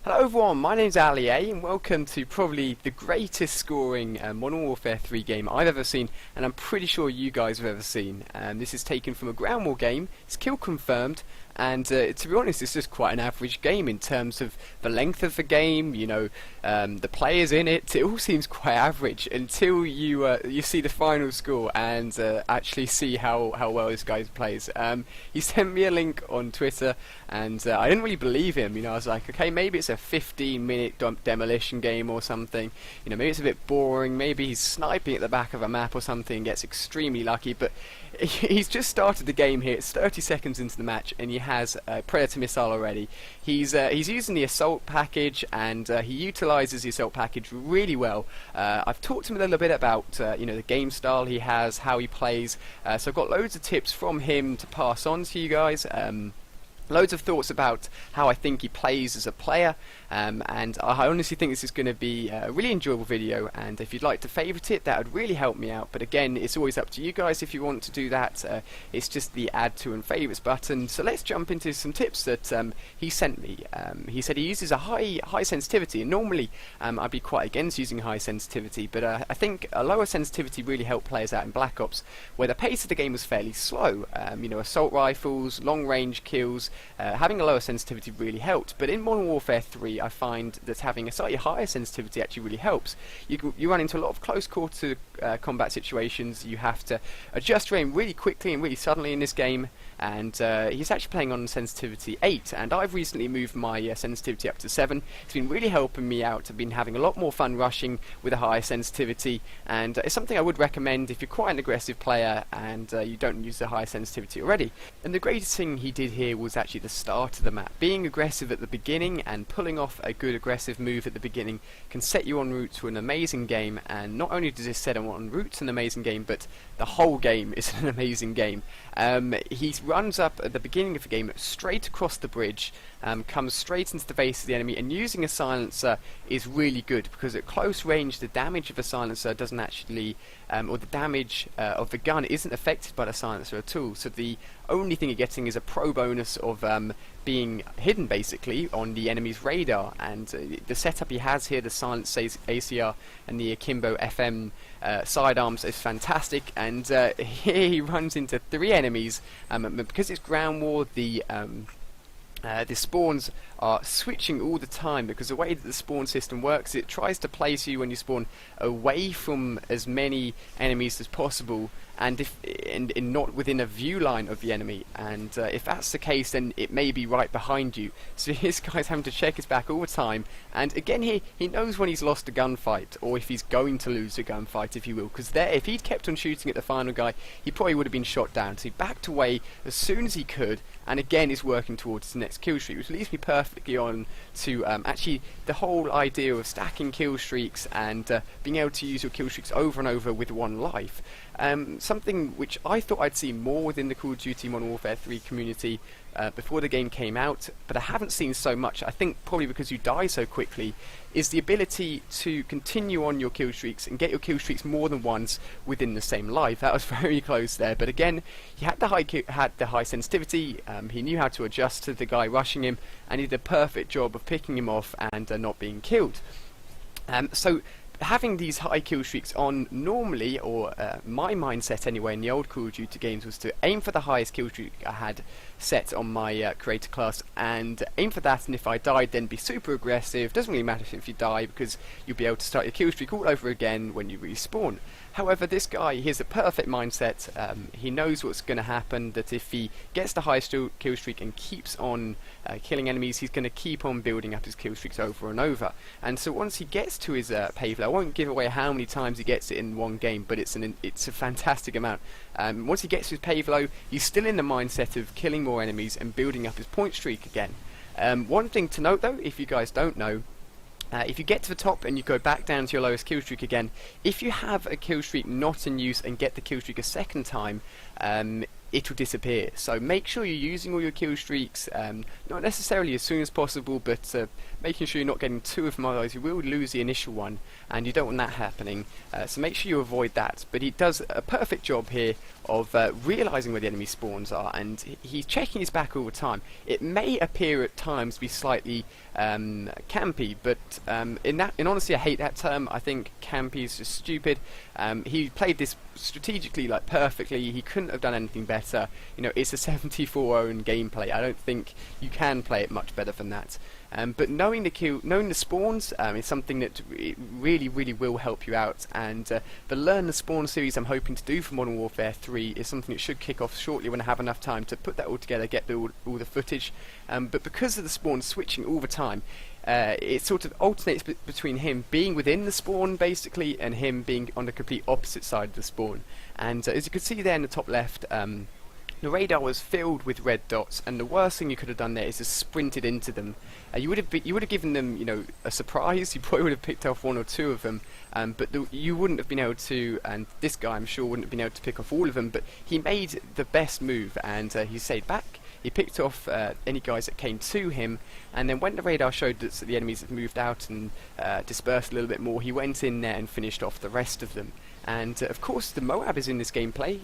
Hello everyone, my name's Ali A and welcome to probably the greatest scoring Modern Warfare 3 game I've ever seen, and I'm pretty sure you guys have ever seen. This is taken from a ground war game, it's kill confirmed, and to be honest it's just quite an average game in terms of the length of the game, the players in it. It all seems quite average until you see the final score and actually see how well this guy plays. He sent me a link on Twitter and I didn't really believe him. I was like, okay, maybe it's a 15-minute demolition game or something. Maybe it's a bit boring. Maybe he's sniping at the back of a map or something and gets extremely lucky. But he's just started the game here. It's 30 seconds into the match and he has a Predator missile already. He's using the assault package and he utilizes the assault package really well. I've talked to him a little bit about the game style he has, how he plays. So I've got loads of tips from him to pass on to you guys. Loads of thoughts about how I think he plays as a player, and I honestly think this is going to be a really enjoyable video, and if you'd like to favourite it, that would really help me out. But again, it's always up to you guys if you want to do that. It's just the add to and favourites button. So let's jump into some tips that he sent me. He said he uses a high sensitivity, and normally I'd be quite against using high sensitivity, but I think a lower sensitivity really helped players out in Black Ops, where the pace of the game was fairly slow. Assault rifles, long range kills, having a lower sensitivity really helped. But in Modern Warfare 3 I find that having a slightly higher sensitivity actually really helps. You run into a lot of close quarter combat situations. You have to adjust your aim really quickly and really suddenly in this game, and he's actually playing on sensitivity 8, and I've recently moved my sensitivity up to 7. It's been really helping me out. I've been having a lot more fun rushing with a higher sensitivity, and it's something I would recommend if you're quite an aggressive player and you don't use the high sensitivity already. And the greatest thing he did here was actually the start of the map. Being aggressive at the beginning and pulling off a good aggressive move at the beginning can set you en route to an amazing game, and not only does this set him en route to an amazing game, but the whole game is an amazing game. He runs up at the beginning of the game straight across the bridge, comes straight into the base of the enemy, and using a silencer is really good because at close range the damage of a silencer doesn't actually, or the damage of the gun isn't affected by the silencer at all. So the only thing you're getting is a pro bonus of being hidden basically on the enemy's radar, and the setup he has here, the silenced ACR and the Akimbo FM sidearms, is fantastic. And here he runs into 3 enemies, because it's ground war. The spawns are switching all the time, because the way that the spawn system works, it tries to place you when you spawn away from as many enemies as possible, and not within a view line of the enemy. And if that's the case, then it may be right behind you. So this guy's having to check his back all the time. And again, he knows when he's lost a gunfight, or if he's going to lose a gunfight, if you will. Because if he'd kept on shooting at the final guy, he probably would have been shot down. So he backed away as soon as he could, and again is working towards his next kill streak, which leads me perfectly on to actually the whole idea of stacking kill streaks and being able to use your kill streaks over and over with one life. Something which I thought I'd see more within the Call of Duty Modern Warfare 3 community before the game came out, but I haven't seen so much, I think probably because you die so quickly, is the ability to continue on your kill streaks and get your kill streaks more than once within the same life. That was very close there, but again, he had the high sensitivity, he knew how to adjust to the guy rushing him, and he did a perfect job of picking him off and not being killed. So having these high kill streaks on normally, or my mindset anyway in the old Call of Duty games, was to aim for the highest kill streak I had set on my creator class and aim for that, and if I died then be super aggressive. Doesn't really matter if you die, because you'll be able to start your kill streak all over again when you respawn. However, this guy, he has a perfect mindset. He knows what's going to happen, that if he gets the highest kill streak and keeps on killing enemies, he's going to keep on building up his kill streaks over and over. And so once he gets to his pave, I won't give away how many times he gets it in one game, but it's a fantastic amount. Once he gets to his pave low, he's still in the mindset of killing more enemies and building up his point streak again. One thing to note though, if you guys don't know, if you get to the top and you go back down to your lowest kill streak again, if you have a kill streak not in use and get the kill streak a second time, it'll disappear. So make sure you're using all your kill streaks, not necessarily as soon as possible, but making sure you're not getting two of them, otherwise you will lose the initial one, and you don't want that happening. So make sure you avoid that. But he does a perfect job here of realising where the enemy spawns are, and he's checking his back all the time. It may appear at times to be slightly campy, but in honesty, I hate that term. I think campy is just stupid. He played this strategically, like, perfectly. He couldn't have done anything better. You know, it's a 74 own gameplay. I don't think you can play it much better than that. But knowing the spawns is something that really will help you out. And the Learn the Spawn series I'm hoping to do for Modern Warfare 3 is something that should kick off shortly when I have enough time to put that all together, get all the footage. But because of the spawn switching all the time, it sort of alternates between him being within the spawn basically and him being on the complete opposite side of the spawn. And as you can see there in the top left, the radar was filled with red dots, and the worst thing you could have done there is just sprinted into them. You would have given them, you know, a surprise. You probably would have picked off one or two of them, but you wouldn't have been able to. And this guy, I'm sure, wouldn't have been able to pick off all of them. But he made the best move, and he stayed back. He picked off any guys that came to him, and then when the radar showed that the enemies had moved out and dispersed a little bit more, he went in there and finished off the rest of them. And of course the M.O.A.B is in this gameplay.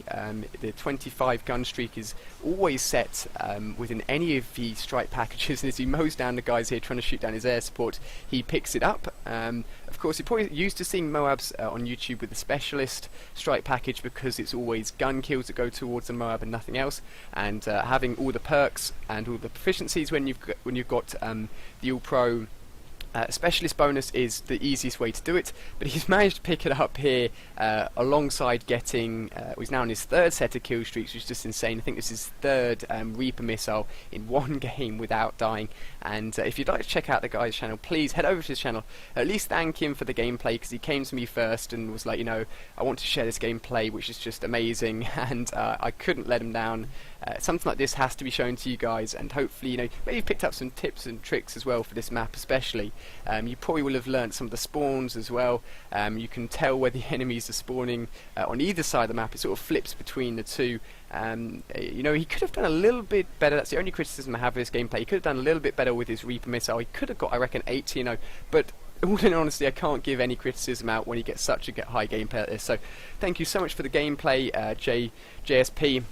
The 25 gun streak is always set within any of the strike packages, and as he mows down the guys here trying to shoot down his air support, he picks it up. Of course, you're probably used to seeing M.O.A.Bs on YouTube with the specialist strike package, because it's always gun kills that go towards the M.O.A.B and nothing else, and having all the perks and all the proficiencies when you've got the All Pro specialist bonus is the easiest way to do it, but he's managed to pick it up here alongside getting, he's now on his third set of kill streaks, which is just insane. I think this is his third Reaper missile in one game without dying. And if you'd like to check out the guy's channel, please head over to his channel, at least thank him for the gameplay, because he came to me first and was like, you know, I want to share this gameplay, which is just amazing, and I couldn't let him down. Something like this has to be shown to you guys, and hopefully, you know, maybe you've picked up some tips and tricks as well for this map especially. You probably will have learnt some of the spawns as well. You can tell where the enemies are spawning on either side of the map. It sort of flips between the two. You know, he could have done a little bit better. That's the only criticism I have of this gameplay. He could have done a little bit better with his Reaper missile. He could have got, I reckon, 80, you know, but all in honesty, I can't give any criticism out when he gets such a high gameplay like this. So thank you so much for the gameplay, JSP.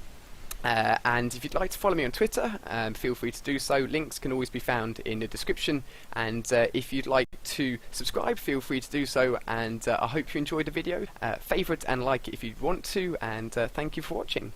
And if you'd like to follow me on Twitter, feel free to do so. Links can always be found in the description, and if you'd like to subscribe, feel free to do so. And I hope you enjoyed the video. Favourite and like it if you want to, and thank you for watching.